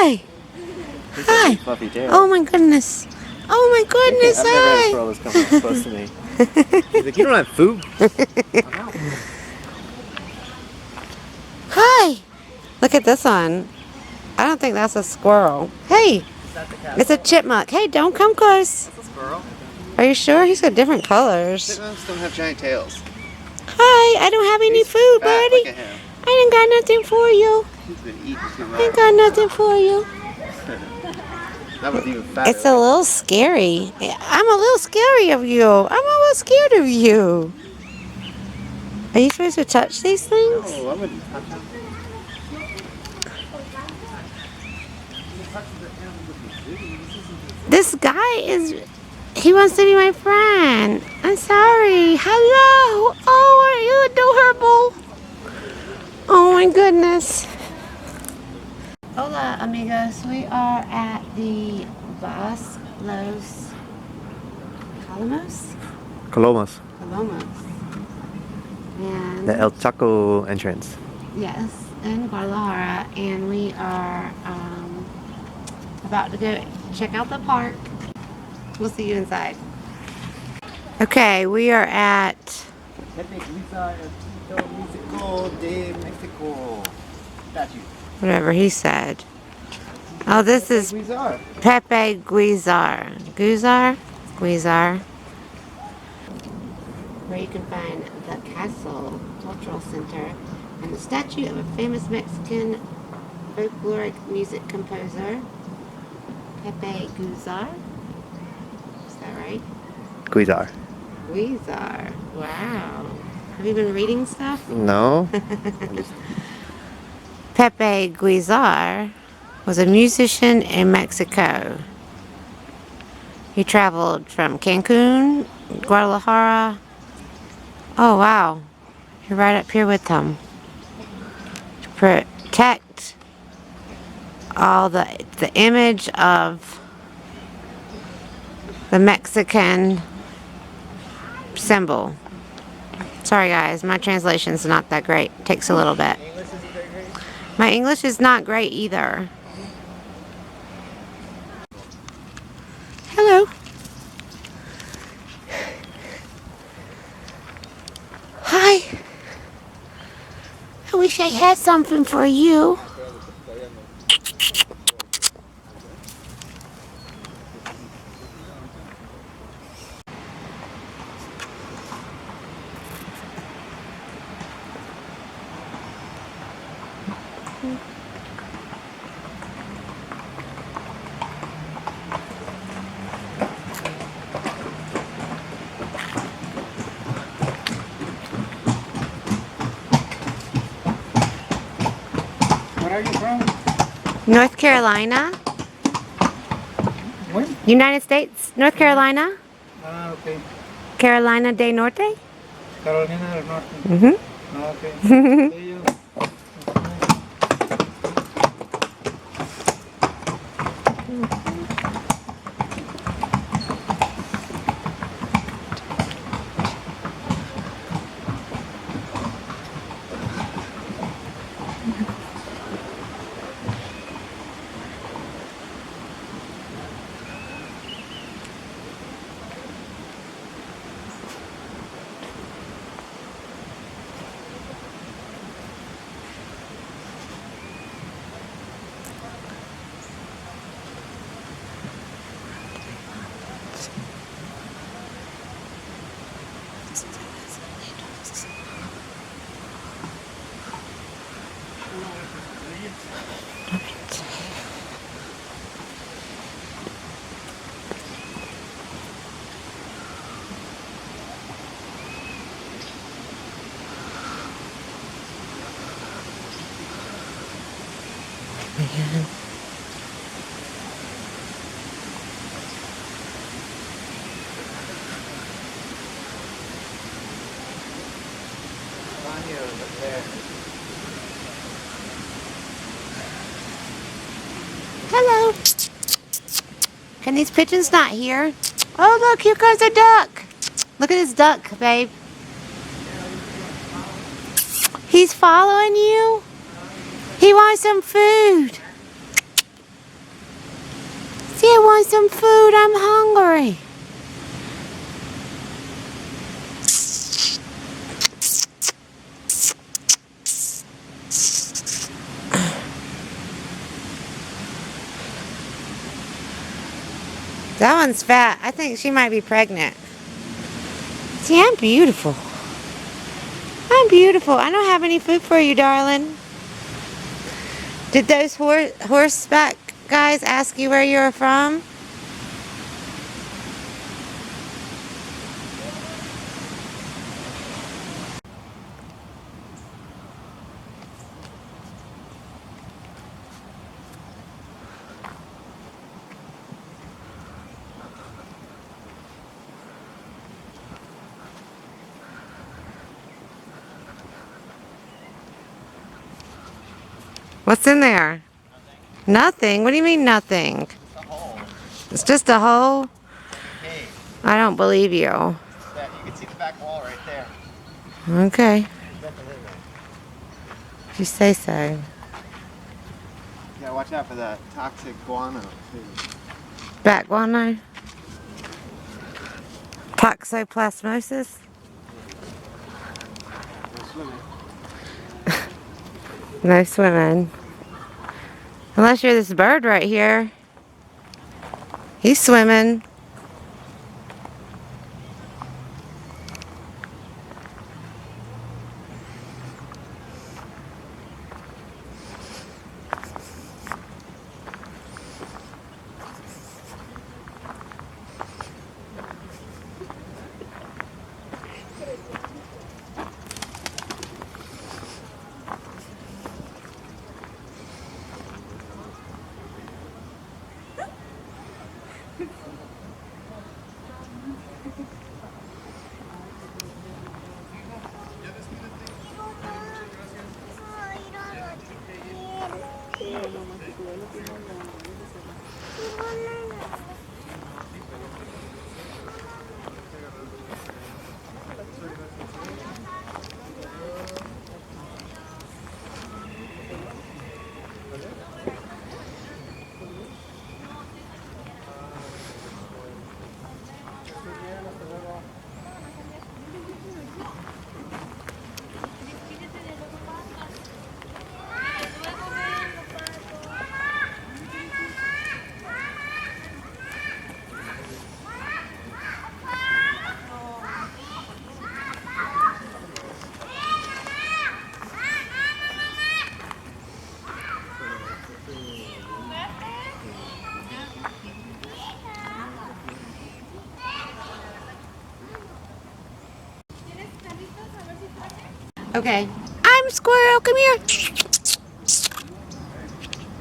Hi. Hi. Fluffy tail. Oh my goodness. Oh my goodness. I've never had a squirrel that's come up close to me. He's like, you don't have food? I'm out. Hi. Look at this one. I don't think that's a squirrel. Hey. It's a chipmunk. Hey, don't come close. That's a squirrel. Are you sure? He's got different colors. Chipmunks don't have giant tails. Hi. I don't have any food, Fat, buddy. look at him. I ain't got nothing for you. He's been eating too I much. ain't got nothing for you. That was even fatter. It's a little scary. I'm a little scary of you. I'm a little scared of you. Are you supposed to touch these things? No, I wouldn't touch them. This guy he wants to be my friend. I'm sorry. Hello. Oh, are you adorable? Oh my goodness. Hola, amigos. We are at the Bosque Los Colomos? Colomos. Colomos. And The El Chaco entrance. yes, in Guadalajara, and we are about to go check out the park. We'll see you inside. Okay, we are at whatever he said. Oh, this is Pepe Guizar. Guizar. Where you can find the Castle Cultural Center and the statue of a famous Mexican folkloric music composer, Pepe Guizar. Is that right? Guizar. Guizar. Wow. Have you been reading stuff? No. Pepe Guizar was a musician in Mexico. He traveled from Cancun, Guadalajara. Oh wow, you're right up here with them. To protect all the image of the Mexican symbol. Sorry guys, my translation's not that great. Takes a little bit. My English is not great either. Hello. Hi. I wish I had something for you. Where are you from? North Carolina. Where? United States. North Carolina. Ah, okay. Carolina del Norte. Carolina del Norte. Mm-hmm. Ah, okay. See you. Man. Hello. Can these pigeons not hear? Oh, look, here comes a duck. Look at this duck, babe. He's following you. He wants some food. kid wants some food. I'm hungry. That one's fat. I think she might be pregnant. See, I'm beautiful. I'm beautiful. I don't have any food for you, darling. Did those horseback guys ask you where you're from? What's in there? Nothing. What do you mean nothing? It's a hole. It's just a hole? Hey, I don't believe you. you can see the back wall right there. Okay. If you say so. Yeah, watch out for that toxic guano too. Bat guano? Toxoplasmosis? No swimming. No swimming. Unless you're this bird right here. He's swimming. Okay. I'm Squirrel. Come here.